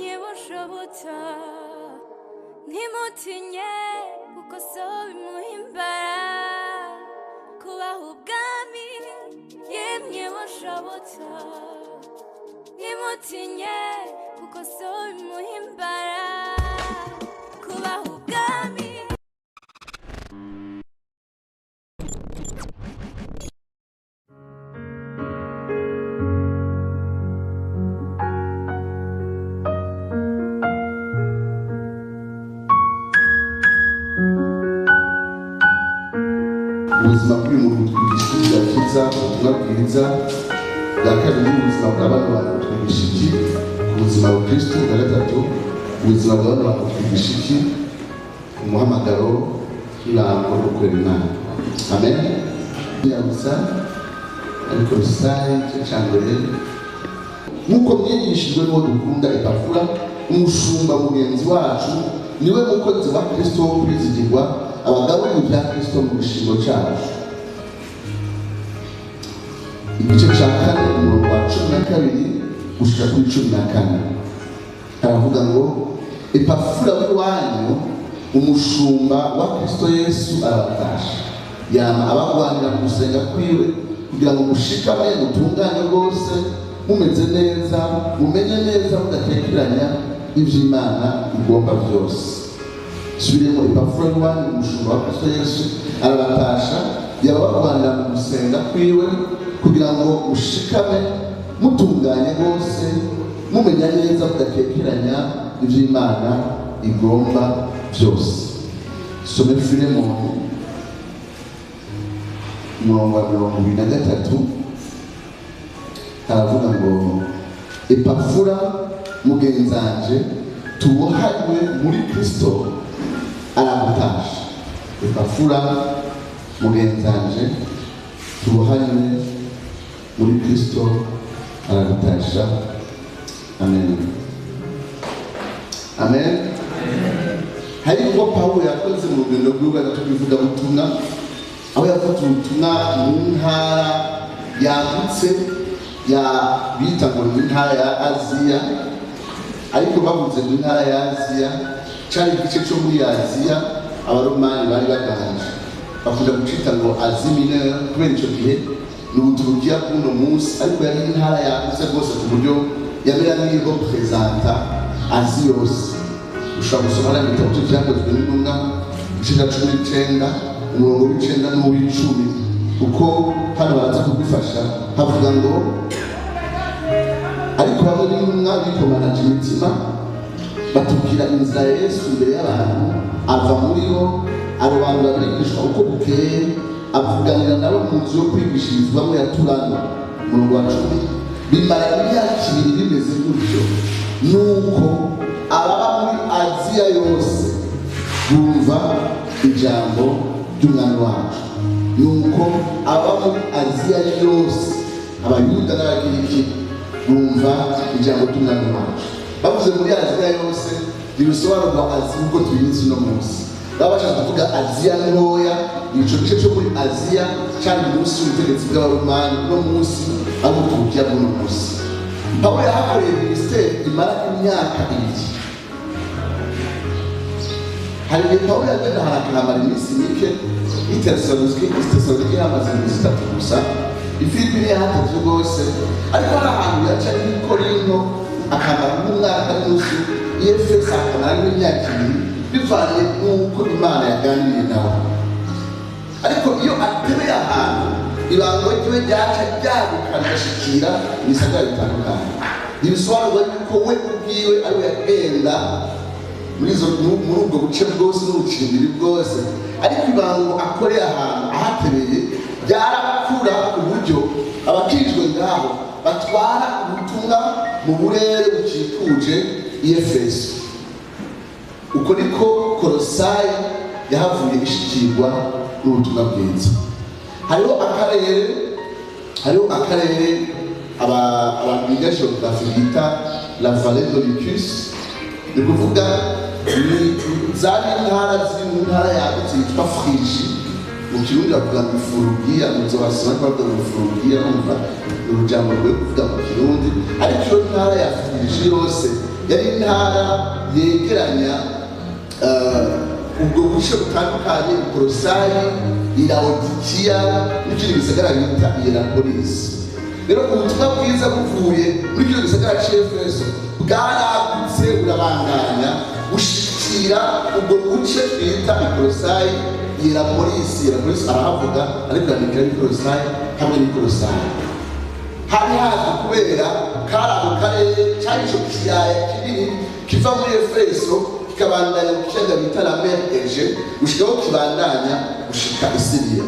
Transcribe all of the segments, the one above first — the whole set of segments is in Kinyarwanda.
yemye bushobotsa ntimutinye kuko so bimuhimbara kubaho ubwami yemye bushobotsa ntimutinye kuko so bimuhimbara kubaho ubwami. ubuzima bw'umuntu twigisha cyiza ubutumwa bwiza bwa kabiri ubuzima bw'abana bantu twigisha iki ku buzima bwa Kristo bwa gatatu ubuzima bw'abana bantu twigisha iki umuhamagaro w'ibango no gukorera Imana. Amen. Yabusa ariko rusaye cyangwa nk'uko mwigishijwe n'uwo dukunda Epaphras umushumba mugenzi wacu niwe mukozi wa Kristo wo kwizigirwa abagabo b'ibya Kristo mu gishingo cyacu. Igice cya kane umurongo wa 12 gushika kuri 14 aravuga ngo Epaphras w'iwanyu umushumba wa Kristo Yesu arabatasha yama abagwanira mu gusenga kwiwe kugira ngo mushikame mutunganye rwose mumeze neza mumenye neza mudatekeranya iby'Imana igomba byose. Subiremo Epaphras w'iwanyu umushumba wa Kristo Yesu arabatasha yabagwanira mu gusenga kwiwe kugira ngo mushikame mutunganye rwose mumenya neza mudatekeranya iby'Imana igomba byose. Some Filemo umurongo wa 23 aravuga ngo Epaphras mugenzanje tubohanywe muri Kristo aragutasha. Epaphras mugenzanje tubohanywe muri Kristo aragutasha. Amen. Amen. Hari ubwo Pawulo yakoze mu rugendo rw'ubwo tubivuga ubutumwa aho yafata ubutumwa mu ntara yagutse ya bita ngo mu ntara ya Aziya, ariko bavuze mu ntara ya Aziya cyari igice cyo muri Aziya abaromani bari baganje bakunda gucita ngo Asia Minor kubera icyo gihe n'ubuturukiya kuno munsi, ariko yari intara yagutse rwose ku buryo yabera n'iriho presenta Aziya yose. Ushobora gusoma n'ibitabo byakozwe n'intumwa igice cya 19 umurongo w'9 n'uw'10 uko hano baraza kugufasha havuga ngo ariko bamwe n'intumwa bikomanaje imitima batubwira inzira ya Yesu imbere y'abantu ava muri bo arobanura abigishwa uko bukeye avuganira nabo mu nzu yo kwigishirizwamo ya Turano umurongo wa 10 bimara imyaka 2 bimeze gutyo nuko ababa muri Aziya yose bumva ijambo ry'umwami wacu. Nuko ababa muri Aziya yose abayuda n'abagiriki bumva ijambo ry'umwami wacu. Bavuze muri Aziya yose bisobanurwa Aziya ubwo tubizi no munsi. Babasha kuvuga Aziya ntoya ico gice cyo muri Aziya cyari munsi y'ubutegetsi bw'abaromani no munsi abo turukiya no munsi. Pawulo yahakoreye ministeri imara imyaka 2. hari Pawulo yagenda harakamara iminsi mike Itesalonike yamaze iminsi 3 gusa, Ifilipi yahateze rwose, ariko hari ahantu yaca i Korinto akamara n'umwaka n'unusu, i Efeso akamara n'imyaka 2 bivanye n'uko Imana yaganiriye nawe. Ariko iyo atereye ahantu ibango ryiwe ryaca ryaguka rigashikira ibisagara bitandukanye, ibisobanurwa yuko we ubwiwe ari we yagenda muri ubwo buce bwose n'ubucimbiri bwose, ariko ibango akoreye ahantu ahatereye byarakura uburyo abakijwe ngaho batwara ubutumwa mu burere bukikuje i Efeso. Uko niko Kolosayi yahavuye ishikirwa n'ubutumwa bwiza. Hariho akarere abantu biga geography bita la vallée de l'Icus, ni kuvuga ni zari intara ziri mu ntara yagutse yitwa Frigi, mu kirundi bavuga ngo Furugiya, muzo basoma bavuga ngo Furugiya, numva urujambo rwo kuvuga mu kirundi, ariko iyo ntara ya Frigi yose yari intara yegeranya ubwo buce butandukanye, Kolosayi, Laodikiya n'ikindi gisagara bita Hierapolisi. Rero ubutumwa bwiza buvuye muri icyo gisagara cy'Efeso bwaragutse burabandanya bushikira ubwo buce bita Kolosayi, Hierapolisi arahavuga ariko yandikira Kolosayi hamwe n'Kolosayi. Hari hafi kubera kari ako karere cyari icyo kiyaya kinini kiva muri Efeso kikabandanya mu kiyaga bita la mer Ege gushikaho kibandanya gushika i Série.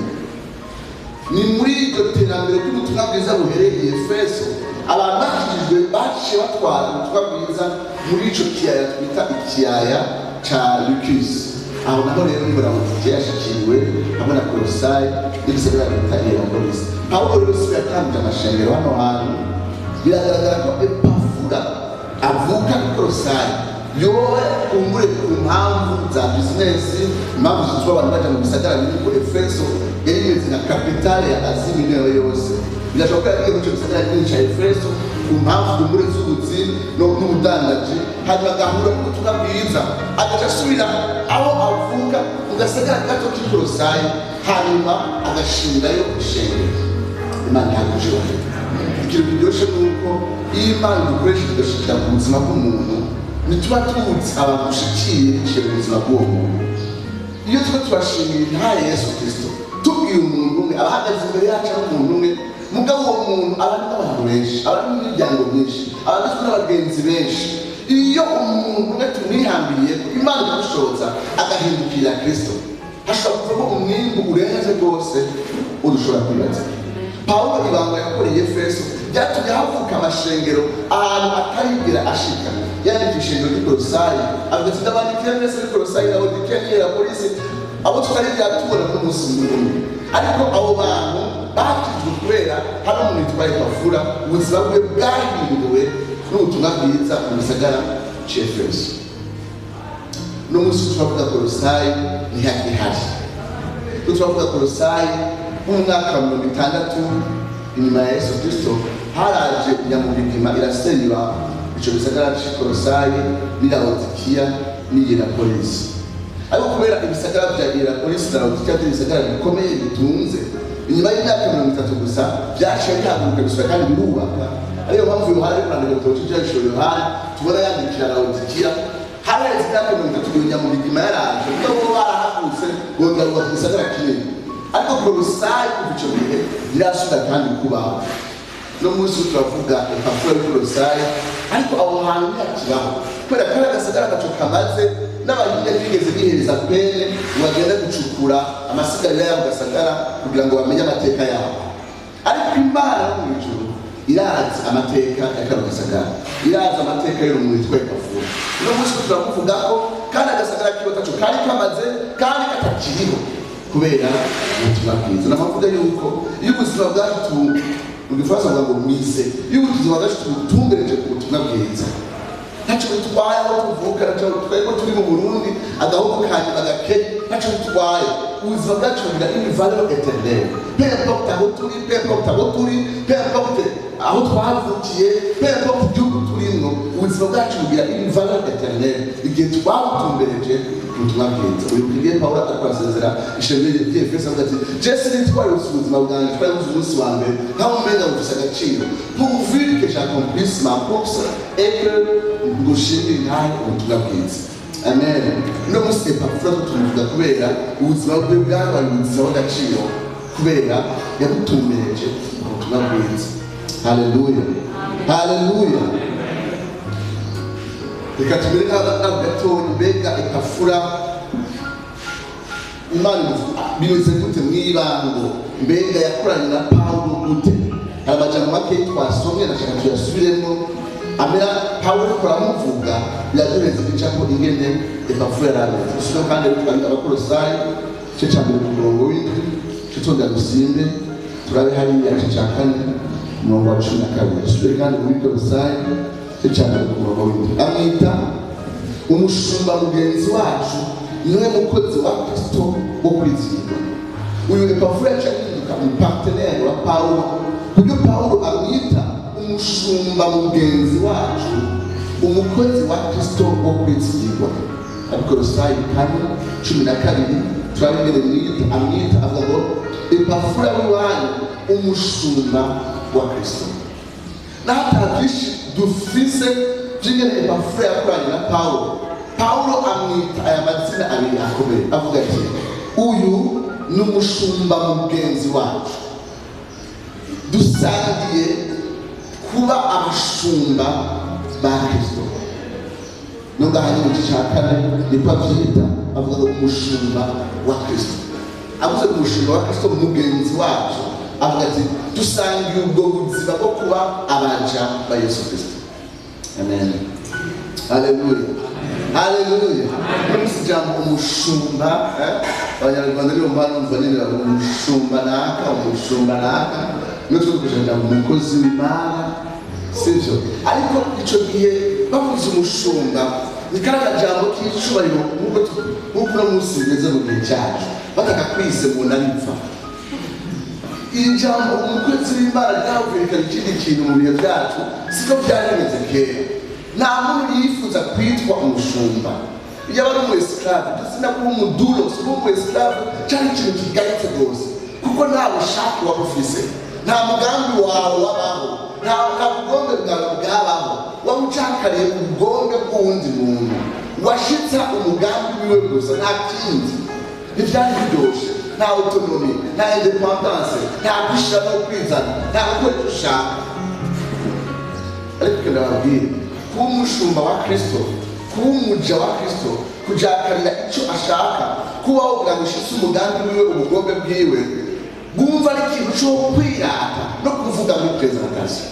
Ni muri iryo terambere ry'ubutumwa bwiza buhereye Efeso abantu bakijijwe baciye batwara ubutumwa bwiza muri ico kiyaya twita ikiyaya ca Lukisi. Aho naho rero Umurongozi yashikiriwe hamwe na Kolosayi n'igisagara bita Hierapolisi. Pawulo rero siwe yatangije amashengero hano hantu. Biragaragara ko Epaphras avuka i Kolosayi yowe kumbure ku mpamvu za bizinesi, impamvu zituma abantu baja mu gisagara biriko Efeso yari imeze nka kapitale ya Aziya Minoro yose. Birashoboka ko ico gisagara kinini ca Efeso ku mpamvu kumbure z'ubuzi n'ubudandaji, hanyuma agahura n'ubutumwa bwiza agaca asubira aho avuka mu gasagara gato k'i Kolosayi, hanyuma agashingayo ishengero. Imana yagushije. Ikintu kiryoshe nuko iyo Imana dukoresha igashikira mu buzima bw'umuntu, nituba tuzi abantu dushikiye mu buzima bw'uwo muntu. Iyo tuba turashimira nta Yesu Kristo tubwiye umuntu umwe abahagaze imbere yacu ari umuntu umwe, mugabo uwo muntu abantu n'abantu benshi, abantu n'imiryango myinshi, abantu n'abagenzi benshi. Iyo umuntu umwe tumwihambiriye Imana ikadushoboza agahindukira Kristo, hashobora kuvamo umwimbu urenze rwose udushobora kwibaza. Pawulo ibanga yakoreye Efeso byatumye havuka amashengero ahantu atarigera ashika. Yandikisha ishengero ry'i Kolosayi avuga ati ndabandikira mwese muri Kolosayi, Laodikiya n'Hierapolisi abo tutarigera tubona n'umunsi n'umwe. Ariko abo bantu bakijwe kubera hari umuntu witwa Epaphras, ubuzima bwe bwahinduwe n'ubutumwa bwiza mu gisagara cy'Efeso. N'umunsi turavuga Kolosayi ntihagihari. Turavuga Kolosayi mu mwaka wa 60 inyuma ya Yesu Kristo haraje nyamubigima irasenyura ico gisagara cy'i Kolosayi ni Laodikiya ni Hierapolisi. Ariko kubera ibisagara bya Hierapolisi na Laodikiya by'ibisagara bikomeye bitunze, inyuma y'imyaka 30 gusa byaciye bihaguruka gusa kandi birubaka. Ariyo mpamvu Yohana kwandika mu cyiciro Yohana tubona yandikira Laodikiya hareze imyaka 30 nyamubigima yaraje nabo barahagutse bongera kubaka igisagara kinini. Ariko Kolosayi kuva icyo gihe birasubiza kandi kubaho. No munsi turavuga Epaphras ya Kolosayi, ariko abo hantu ntihakibaho kubera ko agasagara gato kamaze n'abahinga bigeze bihereza pene bagenda gucukura amasigarira y'abo gasagara kugira ngo bamenye amateka yabo. Ariko Imana yo mu ijuru irazi amateka ya kano gasagara, irazi amateka y'umuntu witwa Epaphras. No munsi turavuga ko kandi agasagara kiba gato kari kamaze kandi katakiriho kubera ubutumwa bwiza. Namavuga yuko iyo ubuzima bwacu mu Gifaransa ngo mise, iyo ubuzima bwacu tubutumbereje ku butumwa bwiza, ntacyo bitwaye aho tuvuka, ntacyo bitwaye ko turi mu Burundi agahugu kanyuma gake, ntacyo bitwaye. Ubuzima bwacu bugira une valeur éternelle, peu importe aho turi, peu importe aho turi, peu importe aho twavukiye, peu importe igihugu turimo, ubuzima bwacu bugira une valeur éternelle igihe twabutumbereje ubutumwa bwiza. Uyu bwiye Pawulo ariko asezera ishengero ry'Efeso avuga ati Jesse nitwaye ubuzima bwanjye twari umunsi wa mbere nkaho umenga bufise agaciro pourvu que j'accomplisse ma course et que ngushimire ntahe ubutumwa bwiza. Amen. No munsi Epaphras tumuvuga kubera ubuzima bwe bwabaye ubuzima bw'agaciro kubera yabutumbereje ubutumwa bwiza. Haleluya, haleluya. Reka tumere n'agato mbega Epaphras Imana binyuze gute mw'ibango, mbega yakoranye na Pawulo gute? Hari amajambo make twasomye nashaka tuyasubiremo. Amera Pawulo kuramuvuga yaduheze igicapo ingene Epaphras yarameze. Sino kandi twandika Abakolosayi cyo cyambere ku murongo w'indwi cyo gusimbe turabe hariya cyo cya kane umurongo wa 12. Sibiri kandi muri Kolosayi cyane ku murongo w'indwi amwita umushumba mugenzi wacu, niwe mukozi wa Kristo wo kwizigirwa. Uyu Epaphras yahinduka umupartenere wa Pawulo, kuko Pawulo amwita umushumba mugenzi wacu umukozi wa Kristo wo kwizigirwa. Abikolosayi 4:12 turabengere amwita avuga ngo Epaphras w'iwanyu umushumba wa Kristo. N'atabyinshi dufise by'ingene Epaphras yakoranye na Paulo amwita aya mazina abiri akomeye avuga ati uyu ni umushumba mugenzi wacu, dusangiye kuba abashumba ba Kristo. Nubwo hanyuma mu gice cya 4 ni Pavyita avuga ngo umushumba wa Kristo. Avuze umushumba wa Kristo mugenzi wacu, avuga ati dusangiye ubwo buzima bwo kuba abaja ba Yesu Kristo. Amen. Haleluya. Haleluya. Muri jambo umushumba, abanyarwanda nibo mbanumva nira umushumba naka. Nutwe kujenda mu mukozi w'Imana. Sivyo. Ariko ico gihe bavuze umushumba nikaraga jambo k'icubahiro nk'uko no munsi bimeze mu gihe cyacu. Bataka kwise mu narifa. Ijambo umukozi w'Imana ryavuye ikindi kintu mu bihe byacu siko byaremeze kera. Nta muntu yifuza kwitwa umushumba. Iyo bari mu esclave ndetse kuba umudulo kuba mu esclave cyari ikintu kigaritse rwose kuko nta bushake wabufise, nta mugambi wawe wabaho, nta bugombe bwawe bwabaho, wamucakariye ubugombe bw'uwundi muntu, washitsa umugambi wiwe gusa, nta kindi. Ntibyari biryoshe, nta autonomy, nta independence, nta kwishira no kwizana, nta gukora icyo ushaka. Ariko ndababwira kuba umushumba wa Kristo, kuba umuja wa Kristo, kujakarira icyo ashaka, kuba wogira ngo ushitse umugambi wiwe ubugombe bwiwe, bwumva ari ikintu cyo kwirata no kuvuga muri presentation.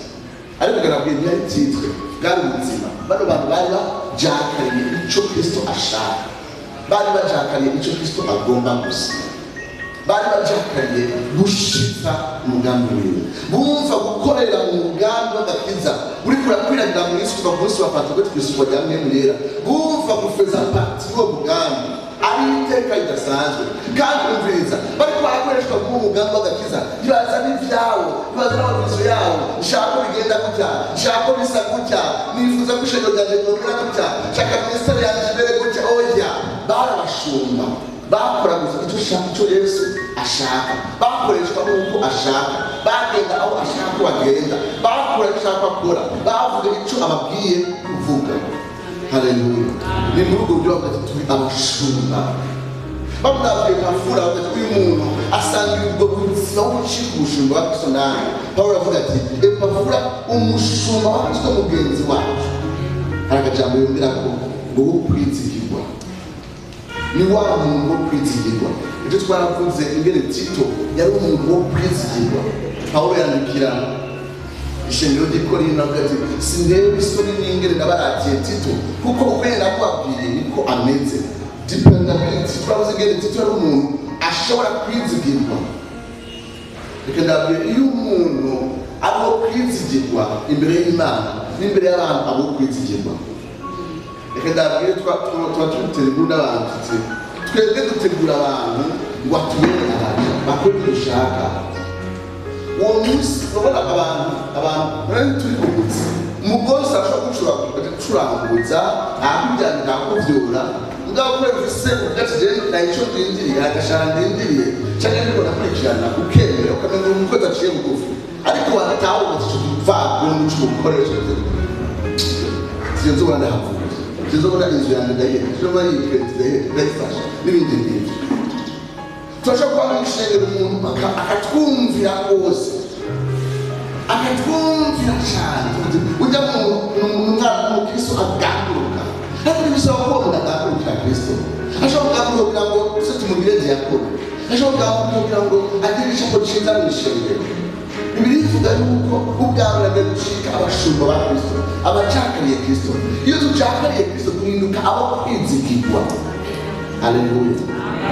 Ariko ndababwira ntiyari titwe bwari ubuzima. Bano bantu bari bajakariye icyo Kristo ashaka, bari bajakariye icyo Kristo agomba gusa, bari bajakariye gushitsa umugambi wiwe, bumva gukorera mu mugambi w'agakiza uri kurakwiragira mu isi kuva ku munsi wa Pentekote kw'isukwa rya Mwemu Yera, bumva gufeza parti y'uwo mugambi ari iteka ridasanzwe. Kandi umviriza bariko barakoreshwa mu mugambi w'agakiza, ibaza n'ivyawo, ibaza n'amavizo yawo, nshaka bigenda gutya, nshaka bisa gutya, nifuza ko ishengero ryanje ryomera gutya, nshaka ministeri yanje ibere gutya. Oya, barabashumba bakora gusa icyo Yesu ashaka, bakoreshwa nk'uko ashaka, bagenda aho ashaka bagenda, bakora icyo ashaka gukora, bavuga icyo ababwiye kuvuga. Haleluya. Ni muri ubwo buryo bati turi abashumba. Bamubwiye Epaphras bati uyu muntu asangiye ubwo buzima bw'ugucika umushumba wa Kristo nawe. Pawulo avuga ati Epaphras umushumba wa Kristo mugenzi wacu. Hari akajambo yumvira ko ngo wo kwizigirwa, ni wa muntu wo kwizigirwa. Ibyo twaravuze ingene Tito yari umuntu wo kwizigirwa. Pawulo yandikira ishengero ry'Ikorinto avuga ati sindeba isoni n'ingene nabaratiye Tito kuko ukwera kwabwiye niko ameze. Dependability, turavuze ingene Tito yari umuntu ashobora kwizigirwa. Reka ndabwira iyo umuntu abo kwizigirwa imbere y'Imana n'imbere y'abantu abo kwizigirwa. Reka ndabwira tubategura n'abantu twebwe dutegura abantu ngo atubere abantu bakora ibyo dushaka. Uwo munsi urabona abantu bari turi kubutsa umugozi ashobora gucuranguza ahakujyana kuvyura mugabo kure bise ugati na icyo ndindiriye agashara ndindiriye cyane ariko nakurikirana ukemera ukamenya umukozi aciye bugufi ariko wanataho uva mu cy'ukoresho sinzo bana hafu sinzo bana inzu yanjye ndaye sinzo bana yiketse breakfast n'ibindi n'ibindi. Turashobora kuba mwishengera umuntu akatwumvira rwose, akatwumvira cyane. Ujya mu Kristo agahaguruka, ariko ntibisaba ko umuntu agahagurukira Kristo. Ashobora kugira ngo se tumugire diyakoni, ashobora kugira ngo agire ijambo ryiza mu ishengero. Bibiliya ivuga yuko ubwambere bwo gushika abashumba ba Kristo, abacakariye Kristo. Iyo ducakariye Kristo duhinduka abo kwizigirwa. Haleluya.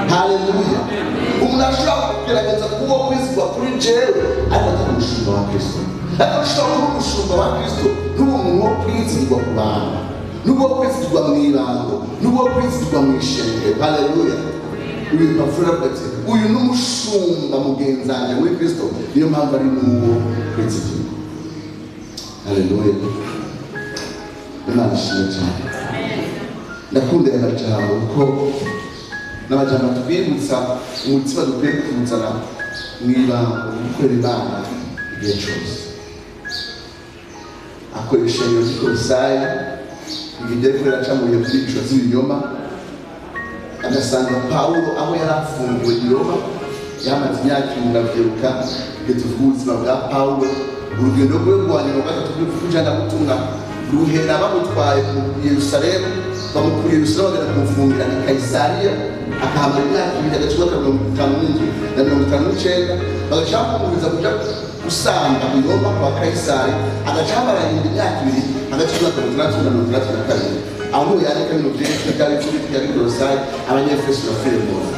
Haleluya. Umuntu ashobora kugerageza kuba kwizigwa kuri jewe ariko atari umushumba wa Kristo. Ariko ushobora kuba umushumba wa Kristo n'uwo muntu wo kwizigwa ku bantu, n'uwo kwizigwa mu ibango, n'uwo kwizigwa mu ishengero. Haleluya. Uyu Epaphras ati uyu ni umushumba mugenzi wanjye muri Kristo, niyo mpamvu ari n'uwo kwizigirwa. Haleluya. Imana ishimwe cyane. Ndakunda aya majambo kuko n'amajambo twibutsa umutima dukwiye kuzana mw'ibanga gukorera Imana igihe cyose. Akoresha iyo Kolosayi igihe kurera camuye kwigisha z'ibinyoma, agasanga Pawulo aho yari afungiwe i Roma yamaze imyaka ndavyiruka tuvuga ubuzima bwa Pawulo, urugendo rwe rwa nyuma gatatu rw'ukujana gutumwa ruhera bamutwaye mu Yerusalemu, bamukuriye Yerusalemu bagenda kumufungira i Kaisariya, akahamara imyaka ibiri agaciro ka 57 na 59, bagashaka kumubuza kuja gusanga i Roma kwa Kaisari, agacahamara imyaka ibiri agaciro ka 62. Aho yandika ibintu byinshi byari bya Kolosayi, Abanyefeso na Filemoni.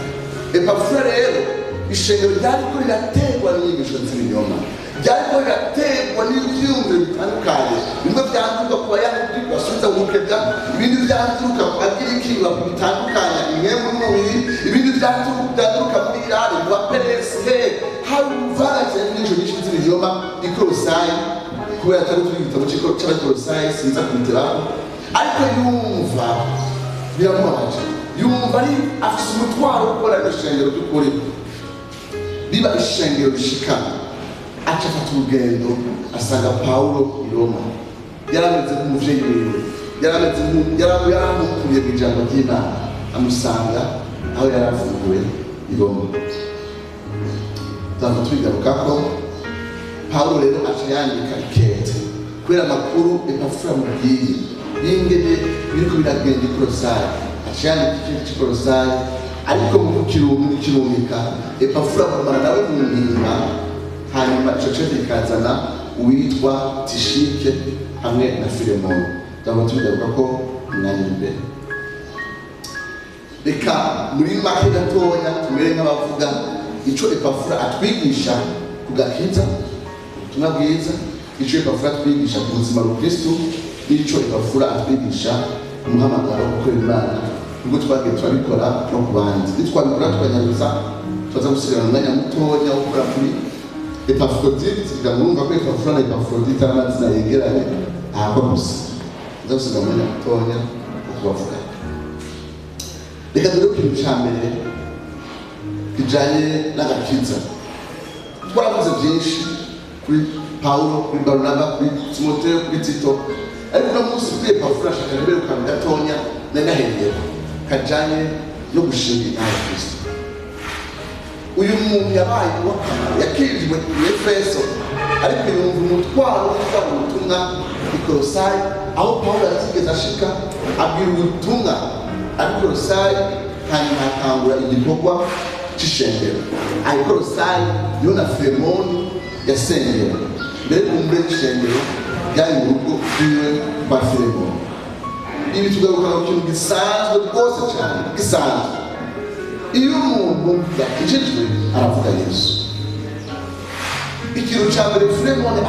Epaphras rero ishengero ryariko riraterwa n'inyigisho z'ibinyoma, ryariko riraterwa n'ivyumviro bitandukanye, bimwe byanduka ku Bayahudi basubiza mu bukebwa, ibindi byanduka ku Bagiriki bitandukanye, imwe mu mubiri, ibindi byanduka muri Irani mu Baperesi. Hari uvanze n'inyigisho nyinshi z'ibinyoma i Kolosayi, kubera atari turi igitabo c'Abakolosayi sinza kubiteraho, ariko yumva biramubabaje, yumva ari afise umutwaro wo gukora ishengero ry'ukuri riba ishengero rishikana. Aca afata urugendo asanga Pawulo i Roma, yarameze nk'umuvyeyi wiwe, yaramukuriye mu ijambo ry'Imana, amusanga aho yari afungiwe i Roma. Tuzava tubigarukako. Pawulo rero aca yandika ikete kubera amakuru Epaphras amubwiye y'ingene biriko biragenda i Kolosayi, aca yandika ikete c'i Kolosayi, ariko mu kirumika Epaphras amubara nawe mu mpimba, hanyuma ico cete ikazana uwitwa Tishike hamwe na Filemoni. Tuzava tubigarukako umwanya imbere. Reka muri make gatoya tumere nk'abavuga ico Epaphras atwigisha ku gakiza, ubutumwa bwiza, ico Epaphras atwigisha ku buzima bw'Ukristo, n'ico Epaphras atwigisha umuhamagaro wo gukorera Imana. Ubwo twagiye turabikora no ku bandi, nitwabikora tukanyarutsa tuza gusigarana umwanya mutoya wo gukora kuri Epaphrodite. Murumva ko Epaphras na Epaphrodite ari amazina yegeranye ahakwa gusa, tuza gusigarana umwanya mutoya wo kubavuga. Reka dore ku kintu ca mbere kijanye n'agakiza. Twaravuze byinshi kuri Pawulo, kuri Barnaba, kuri Timoteyo, kuri Tito, ariko uno munsi kuri Epaphras ashaka kuberuka mu gatonya n'agaherero kajanye no gushinga intara ya Kristo. Uyu muntu yabaye uw'akamaro, yakirijwe i Efeso, ariko yumva umutwaro wo kuvuga ubutumwa i Kolosayi, aho Pawulo atigeze ashika abwira ubutumwa ari Kolosayi, hanyuma atangura igikorwa c'ishengero. Ari Kolosayi niho na Filemoni yasengera, mbere kumbe n'ishengero ryari mu rugo rwiwe kwa Filemoni. Ibi tugaruka ku kintu gisanzwe rwose cyane, gisanzwe. Iyo umuntu yakijijwe aravuga Yesu. Ikintu ca mbere Filemoni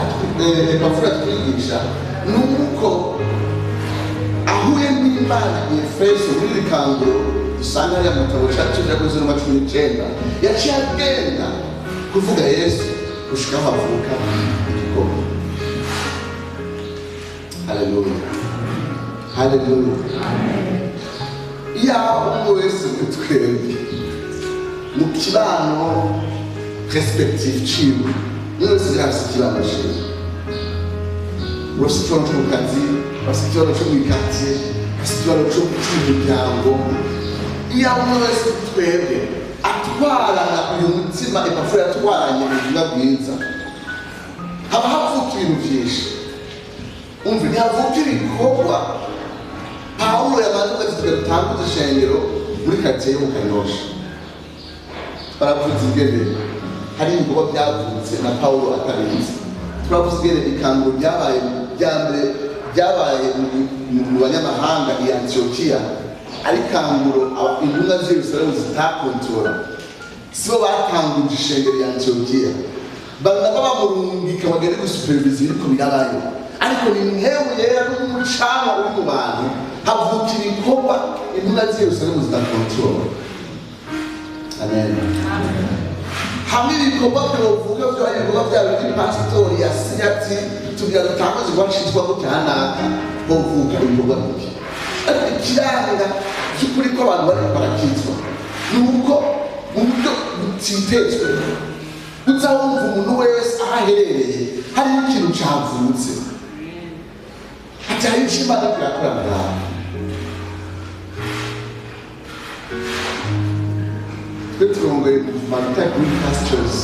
Epaphras atwigisha ni uko ahuye n'Imana i Efeso muri rikanguro dusanga hariya mu gitabo ca Cyakozwe no 19, yaciye agenda kuvuga Yesu gushika aho avuka igikombe. Haleluya, haleluya. Yaba umwe wese muri twebwe mu kibano respective ciwe, niwe wese afise ikibano ciwe, urafise ikibano co mu kazi, urafise ikibano co mw'ikatiye, urafise ikibano co c'umuryango. Yaba umwe wese muri twebwe atwarana uyu mutima Epaphras yatwaranye mu butumwa bwiza, haba havuka ibintu vyinshi. Umva, ntihavuka ibikorwa. Pawulo yamaze kugira dutanguze ishengero muri karitsiye yo mu Kanyosha. Twaravuze ingene hari ibikorwa byavutse na Pawulo atabizi. Turavuze ingene ikanguro ryabaye mu banyamahanga i Antiokiya, ari ikanguro intumwa z'i Yerusalemu zitakontorora, sibo batanguje ishengero i Antiokiya. Barnaba bamurungika bagende gusupervisa ibiriko birabayo, ariko ni mwewe yera n'umucanga uri mu bantu, havuka ibikorwa intumwa z'i Yerusalemu zitakontorora. Amen. Hamwe ibikorwa byovuga byari ibikorwa byabo by'ipasitori yasinye ati tugira dutangaze rwacitwa gutya hanaka, hovuka ibikorwa bibi. Ariko ikiranga cy'ukuri ko abantu bari barakizwa ni uko mu buryo butitezwe uzawumva umuntu wese aho aherereye hariho ikintu cyavutse ati hari icyo Imana irakora ngaho. Twe turongoye muvuma bita Green Pastures,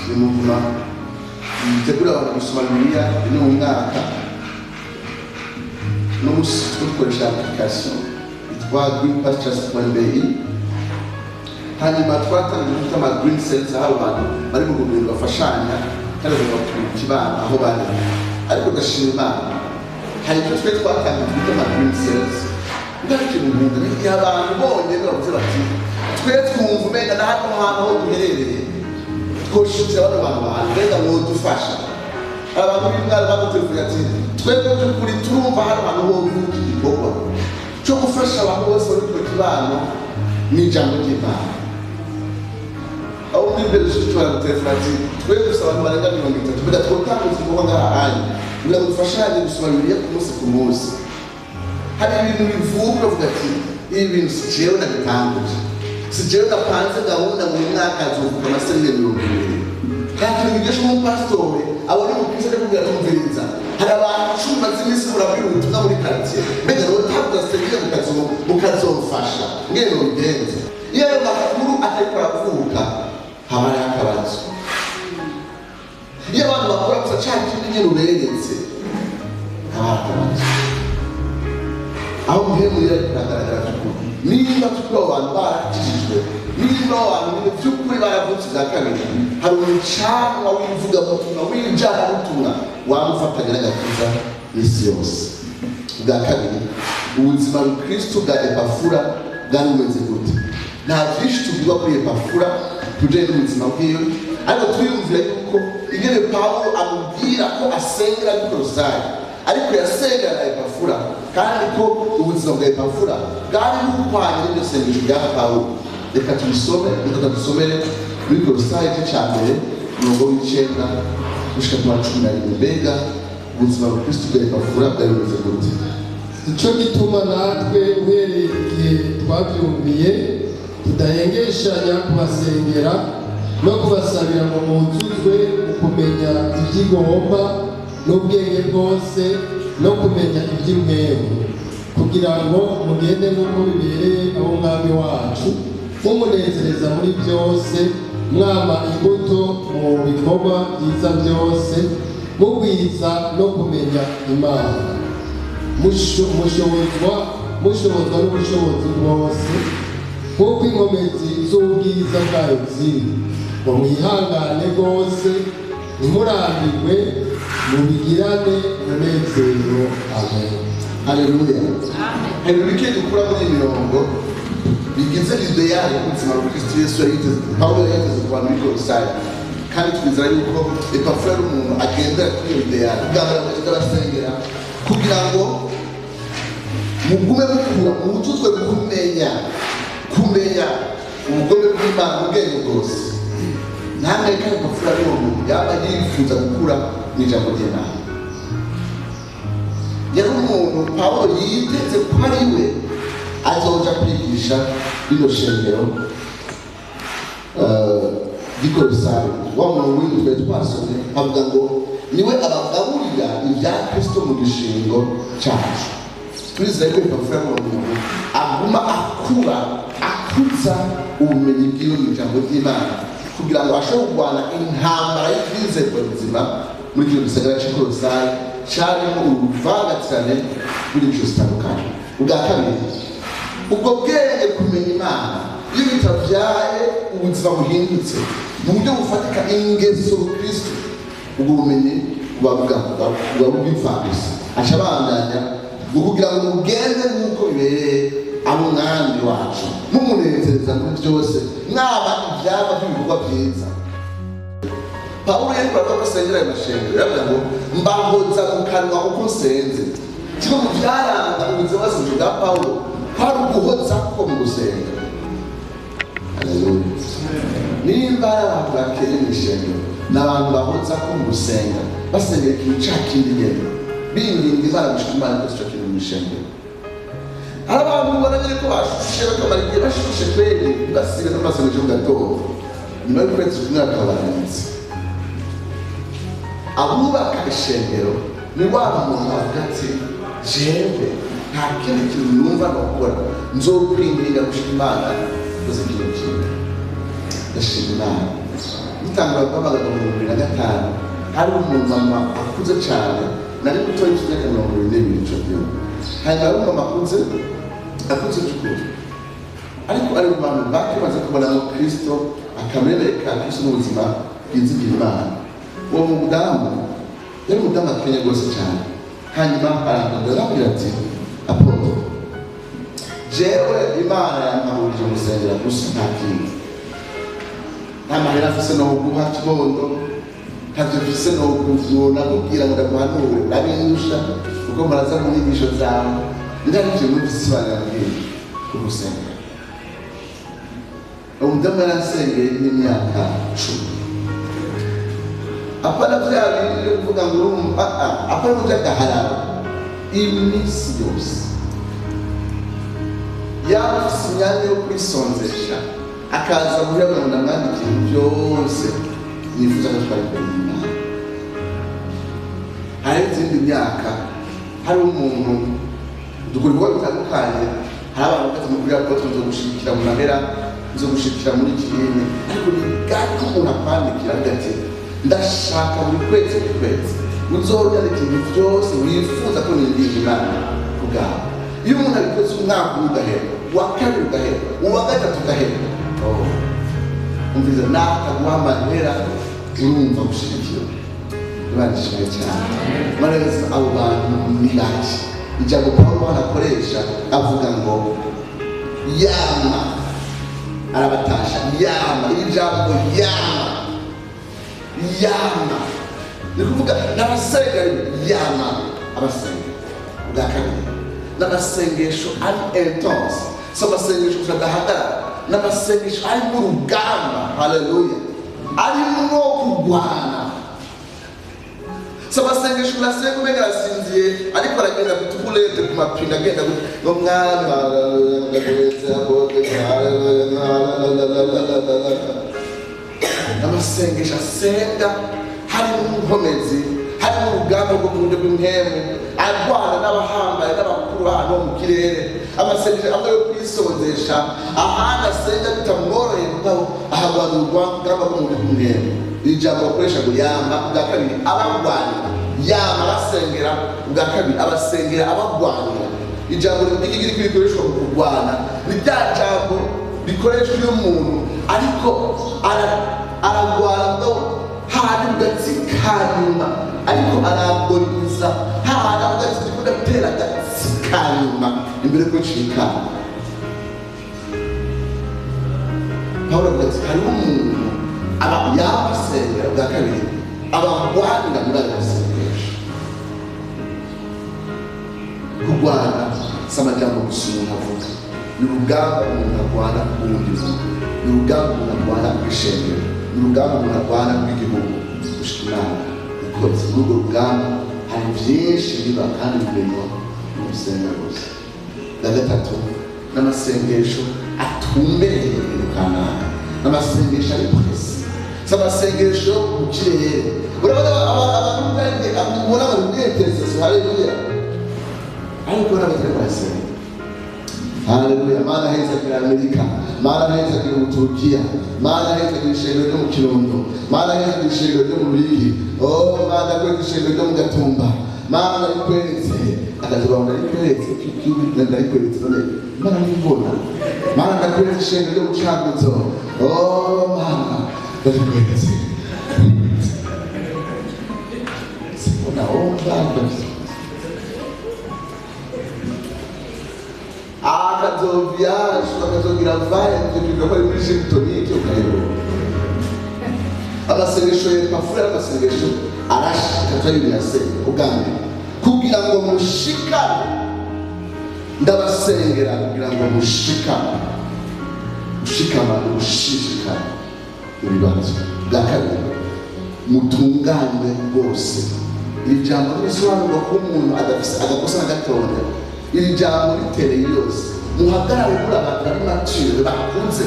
ni muvuma yitegura abantu gusoma Bibiliya ino mu mwaka. No musi dukoresha application yitwa Green Pastures.bi. Hanyuma twatangiye gufite ama green cells aho abantu bari mu rugendo bafashanya kandi bakora kibana aho bari. Ariko gashima Imana hari icyo twe twatangiye gufite ama green cells. Ndakije mu bintu ni abantu bonye bavuze bati twe twumva umenga na hano hantu aho duherereye twoshitse abantu mbega ngo dufasha abantu b'imwari bagutevuye ati twebwe kuri turumva hano hantu ho vuga igikorwa cyo gufasha abantu bose bari ku kibano n'ijambo ry'Imana. Aho muri mbere cyo baragutevuye ati twebwe gusa abantu barenga 30 mbega twotanguza igikorwa ngaha hanya kugira ngo dufashanye gusoma Bibiliya ku munsi ku munsi. Hari ibintu bivuga uvuga ati ibi bintu si jewe nabitanguje, si jewe napanze gahunda mu mwaka azovuga amasengesho 20. Kandi nigisha umupasitore abone umukristo ari kugira tumviriza hari abantu 10 bazimisi burabwira ubutumwa muri quartier mbega rero tabudasenga mukazofasha ngene bigenze. Iyo ayo makuru atariko aravuka haba ari akabazo. Iyo abantu bakora gusa cyane nyine uberetse haba akabazo. Aho muhemurira kugaragara cy'ukuri niba tukuru abantu barakijijwe, niba abantu by'ukuri baravutse bwa kabiri, hari umucanwa w'ivugabutumwa w'injarabutumwa wamufatanya n'agakiza n'isi yose. Bwa kabiri ubuzima bw'Kristo bwa Epaphras bwari bumeze gute? Nta byinshi tubwirwa kuri Epaphras tujye n'ubuzima bwiwe, ariko twiyumvire yuko ingene Pawulo amubwira ko asengera i Kolosai ariko yasengera na Epaphras, kandi ko ubuzima bwa Epaphras bwari bukwanye n'iryo sengesho rya Pawulo. Reka tubisomere muri Kolosai igice cya mbere umurongo w'icenda gushika ku wa 11. Mbega ubuzima bwa Kristo bwa Epaphras bwari bumeze gute? Icyo gituma natwe uhereye igihe twabyumviye tudahengeshanya kubasengera no kubasabira ngo muzuzwe mu kumenya iby'igomba n'ubwenge bwose no kumenya iby'imwemu, kugira ngo mugende nk'uko bibereye abo Mwami wacu, mumunezereza muri byose, mwama imbuto mu bikorwa byiza byose, mugwiza no kumenya Imana, mushobozwa n'ubushobozi bwose nk'uko inkomezi z'ubwiza bwayo ziri, ngo mwihangane rwose ntimurambirwe, mubigirane umunezero. Amen. Haleluya. Hari ibike dukura muri mirongo bigize ideyari y'ubuzima bwa Kristo Yesu yageze Pawulo yageze ku bantu b'i Kolosai, kandi twizera yuko Epaphras ari umuntu agendera kuri iyo ideyari bwabara bagenda basengera kugira ngo mugume mukura mubutuzwe kumenya ubugome bw'Imana ubwenge bwose. Namwe kandi Epaphras ari umuntu yaba yifuza gukura mu ijambo ry'Imana. Yari umuntu Pawulo yiteze ko ari we azoja kwigisha rino shengero ry'i Kolosai. Wa muntu w'indwi twasomye avuga ngo niwe abagaburira ibya Kristo mu gishingo cyacu. Twizeye ko Epaphras ari umuntu aguma akuza ubumenyi bw'iwe mu ijambo ry'Imana kugira ngo ashobore kurwana intambara y'ubwizerwa buzima muri kino gisagara cy'i Kolosai cyarimo uruvangatirane rw'inyigisho zitandukanye. Ubwa kabiri ubwo bwenge kumenya Imana iyo bitavyaye ubuzima buhindutse mu buryo bufatika ingeso Kristo, ubwo bumenyi buba bw'imfabusa. Aca abandanya kugira ngo mugende nk'uko bibereye abo Mwami wacu, mumunezereza muri byose, mwaba ibyaba by'ibikorwa byiza. Pawulo yariko agasengera ayo mashengero yavuga ngo mbahoza mu kanwa uko nsenze. Kimwe mu byaranga ubuzima bwa Pawulo kwari uguhoza ko mu gusenga. Haleluya. Nimba abantu bakeye mu ishengero n'abantu bahoza ko mu gusenga basengera ikintu cya kindi nyene binginga Imana gushika Imana ikoze ico kintu mw'ishengero. Hari abantu baragere ko bashushe bakamara igihe bashushe kweri basibe n'amasengesho mu gatondo nyuma y'ukwezi kumwe bakabaranitse. Abubaka ishengero ni wa muntu avuga ati jewe nta kindi kintu numva nokora nzokwinginga gushika Imana ikoze ikintu kimwe. Ndashima Imana gitangura kwamagana mu 2005 hari umumama akuze cyane nari mutoya y'imyaka 22 ico gihe. Hanyuma ari umumama akuze cy'ukuri ariko ari mu bantu bakimaze kubona mu Kristo akamereka Kristo n'ubuzima bwizigira Imana. Uwo mudamu yari umudamu akenye rwose cyane. Hanyuma arambwira ati Apolo jewe Imana yampahurije musengera gusa nta kindi, nta mahera afise no guha kibondo, ntavyo mfise no kuvuna kubwira ngo ndaguhanure urabindusha kuko muraza mu nyigisho zawe ndarije n'ubisi barambwira kumusengera. Umudamu yarasengeye n'imyaka 10. Apana vya bindi kuvuga ngo apana muja gahararo iminsi yose yafise imyanya yo kwisonzesha akaza kugira ngo ndamwandikire byose nifuza ko twari kumwe n'Imana. Hari izindi myaka hari umuntu dukora ibikorwa bitandukanye, hari abantu bakaza mu kugira ko tuzo gushikira mu ntera zo gushikira muri kirene, ariko ni gato umuntu akwandikira ati ndashaka buri kwezi uzorya ikintu byose wifuza ko nindinda Imana kugaho. Iyo umuntu abikoze umwaka ugahera, uwa kabiri ugahera, uwa gatatu ugahera, umviza nakaguha amahera urumva gushikira. Imana ishimwe cyane. Mareza abo bantu ni baki. Ijambo Pawulo anakoresha avuga ngo yama arabatasha yama, ijambo yama ni kuvuga n'abasenga yama abasenga bwa kabiri n'abasengesho ari intense, so abasengesho kadahagarara n'abasengesho ari mu rugamba. Haleluya, ari mu kurwana. So abasengesho urasenga umenga arasinziye ariko aragenda kutukulete ku mapinga agenda ngo mwana n'abasengesho asenga hari n'umukomezi, hari n'urugamba rwo mu buryo bw'impemu, arwana n'abahambaye n'abakuru hano mu kirere. Amasengesho amwe yo kwisonzesha ahandi asenga bitamworoheye mugabo aharwana urugamba rwo mu buryo bw'impemu. Ijambo bakoresha ngo yama bwa kabiri abagwanira, yama basengera bwa kabiri abasengera abagwanira. Ijambo ry'igiri rikoreshwa mu kurwana ni rya jambo rikoreshwa iyo umuntu ariko aragwana ngo handi ugatsikanyuma, ariko aragoniza handi ugatera agatsikanyuma imbere ko nshikana. Pawulo avuga ati hariho umuntu yabasengera bwa kabiri abagwanira muri ayo masengesho. Kurwana si amajambo gusa umuntu avuga, ni urugamba umuntu arwana ubundi muntu, ni urugamba umuntu arwana bw'ishengero, ni urugamba umuntu arwana bw'igihugu gushika Imana ikoze. Muri urwo rugamba hari byinshi biba kandi bimenywa mu rusengero gusa. Bwa gatatu n'amasengesho atumbereye ibintu kanaka, n'amasengesho ari presi, si amasengesho mu kirere. Urabona abantu ubona bari mwitezezo. Haleluya, ariko n'abatari barasenga. Haleluya, Mana heza kira Amerika, Mana heza kira Uturukiya, Mana heza kira ishengero ryo mu Kirundo, Mana heza kira ishengero ryo mu Ruyigi, Mana kira ishengero ryo mu Gatumba, Mana ikweretse akazibanga ikweretse kikibunda ikweretse none Mana nibona, Mana ndakweretse ishengero ryo mu Cyanguzo, Mana ndakweretse sibona omba akazoviaje akazogira vaye ndio kwa muri Shingtonike ukayoba. Amasengesho y'Epaphras amasengesho arashika twayibirase ugambe kugira ngo mushikane, ndabasengera kugira ngo mushikane ibibazo bwa kabiri mutungane bose iri jambo risobanura ko umuntu adafise agakosa na gatoya. Iri jambo ritereye yose muhagarare muri abantu bari mature bakuze.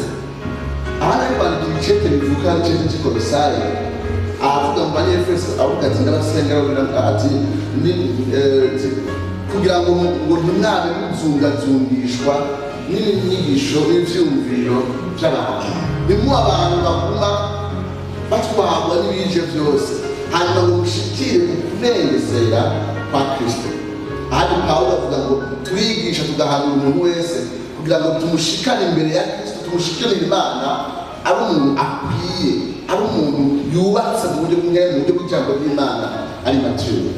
Aha nari kwandika icete bivuga icete cy'Ikolosayi avuga mu banyefeso avuga ati ndabasengera ati kugira ngo ntimwabe muzungazungishwa n'inyigisho n'ivyumviro by'abantu. Nimwe abantu baguma batwagwa n'ibije byose hanyuma ngo mushikire kunengesera kwa Kristo. Ahandi Pawulo avuga ngo turigisha tugahanura umuntu wese kugira ngo tumushikane imbere ya Kristo, tumushikane Imana ari umuntu akwiye, ari umuntu yubatse mu buryo bumwe mu buryo bw'ijambo ry'Imana ari mature.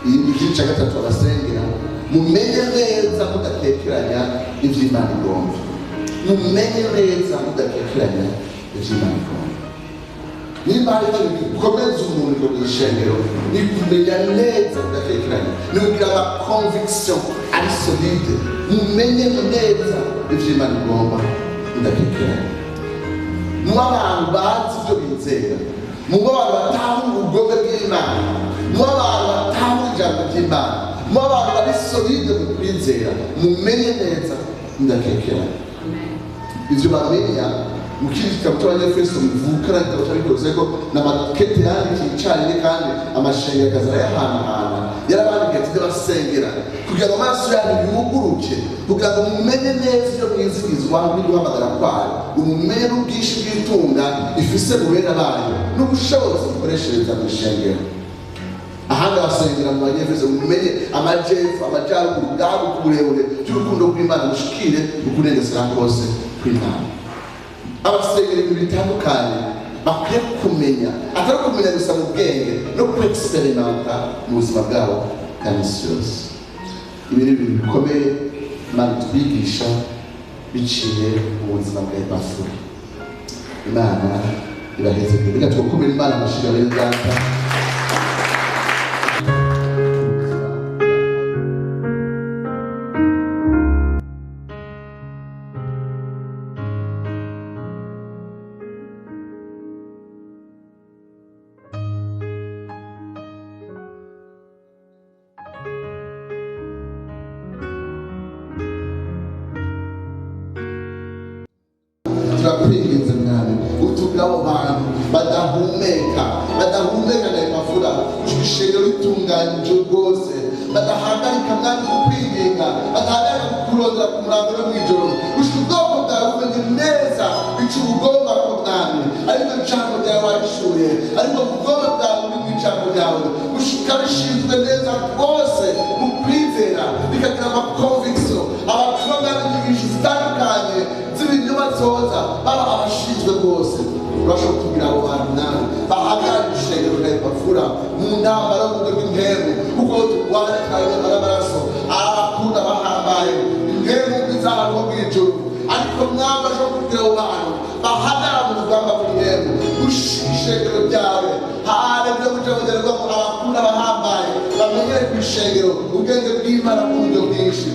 Iyi ni igice cya gatatu abasengera mumenye neza mudakekeranya ivy'Imana igomba. Mumenye neza mudakekeranya ivy'Imana igomba. Nimba hari ikintu gikomeza umuntu mu ishengero ni kumenya neza mudakekeranya, ni kugira ama conviction ari solide. Mumenye neza ivy'Imana igomba mudakekeranya. Muba abantu bazi ibyo bizera, muba abantu batahura ubugombe bw'Imana, muba abantu batahura ijambo ry'Imana, muba abantu bari solide mu kwizera. Mumenye neza mudakekeranya. Ivyo bamenya mu kindi gitabo cy'Abanyefeso muvukana igitabo cy'Abikoze ko n'amakete yandikiye icyarimwe kandi amashengero akazara yahanahana yarabandikiye ati ndabasengera kugira ngo amaso yanyu yuguruke, kugira ngo mumenye neza ibyo mwizigizwa n'uguhamagara kwayo, umumenye n'ubwinshi bw'itunga ifise bubera bayo n'ubushobozi bukoreshereza mu ishengero. Ahandi abasengera mu Banyefeso mumenye amajepfo amajyaruguru bwabo kuburebure by'urukundo rw'Imana bushikire ukunengesera kose kw'Imana. Abasengera ibintu bitandukanye bakwiye kumenya, atari kumenya gusa mu bwenge no kwexperimenta mu buzima bwabo bwa misi yose. Ibi ni ibintu bikomeye Imana itwigisha biciye mu buzima bwa Epaphras. Imana iraheze reka tukumire Imana amashiga bene data. Turakwinginze Mwami utugira abo bantu badahumeka na Epaphras ishengero ritunganyije rwose, badahagarika Mwami kukwinginga, badahagarika kukurondera ku murango no mw'ijoro. Gushika ubwoko bwawe bumenye neza ico ugomba ko Mwami ariko ijambo ryawe wahishuye, ariko ubwoko bwawe buri mw'ijambo ryawe gushika bishinzwe neza rwose mu kwizera bikagira ama conviction. Abakuru b'inyigisho zitandukanye z'ibinyoma zoza baba abashinzwe rwose urashobora kugira abo bantu nawe bahagarara ishengero rya Epaphras mu ntambara yo mu buryo bw'impemu, kuko turwana twanyama n'amaraso abakunda bahambaye impemu bw'izahanwa bw'ijuru. Ariko Mwami ashobora kugira abo bantu bahagarara mu rugamba rw'impemu gushika ishengero ryawe hane byo bujabugerwa ngo abakunda bahambaye bamenyere ku ishengero ubwenge bw'Imana mu buryo bwinshi.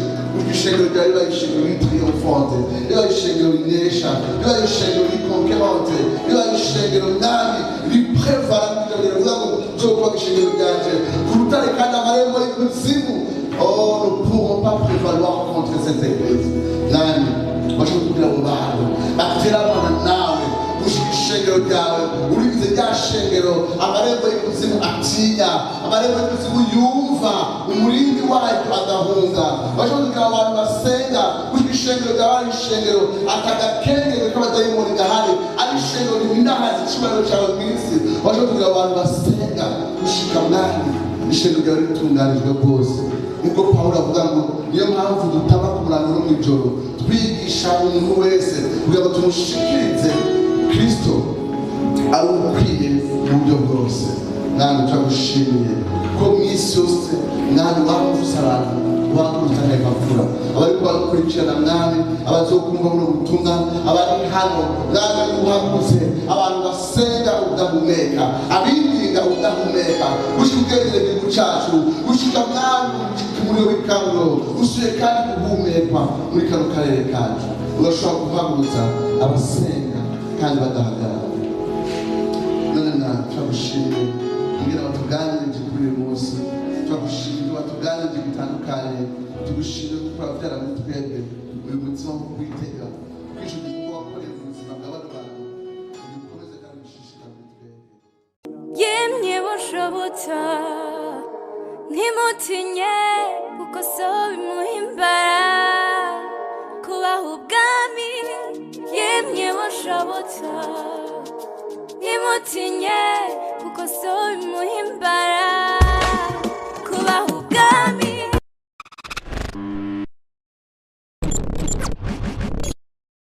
Ishengero ryawe riba ishengero ritriomphante, riba ishengero rinesha, riba ishengero riconquérante, riba ishengero Mwami riprevara kugira ngo nzokubaka ishengero ryanje ku rutare kandi amarembo y'ikuzimu. Oh, nous ne pourrons pas prévaloir contre cette église. Mwami bashobora kugira abo bantu baterabana nawe gushika ishengero ryawe urigize rya shengero amarembo y'ikuzimu atinya, amarembo y'ikuzimu yumva, umurindi wayo adahunga. Bashobora kugira abantu basenga gushika ishengero ryawe ari ishengero atagakengenge k'abadayimoni gahari, ari ishengero riminahaza icyubahiro cyawe mw'isi. Bashobora kugira abantu basenga gushika Mwami ishengero ryawe ritunganijwe rwose. Nkuko Pawulo avuga ngo niyo mpamvu dutaba ku murango no mw'ijoro twigisha umuntu wese kugira ngo tumushikirize Kristo ari ukwiye mu buryo bwose. Mwami turagushimiye ko mw'isi yose Mwami wamvuse abantu wakuruta na Epaphras, abariko barakurikirana Mwami, abazokumva buno butumwa, abari hano Mwami uhaguze abantu basenga udahumeka, abinginga udahumeka, gushika ubwenge bw'igihugu cacu, gushika Mwami muri w'ikanguro usuye kandi guhumekwa muri kano karere kacu. Urashobora guhagurutsa abasenga kandi badahagarara. None Mwami turagushimiye kugira ngo tuganire uyu munsi turagushimira watuganije bitandukanye tugushimira kuko urabyara muri twebwe uyu mutima wo kwitega kw'ijuru kuko wakoreye mu buzima bw'abandi bantu ubikomeze kandi bishishikare muri twebwe yemwe bushobotsa ntimutinye kuko so bimuhimbara kubaha ubwami yemwe bushobotsa ntimutinye kuko so bimuhimbara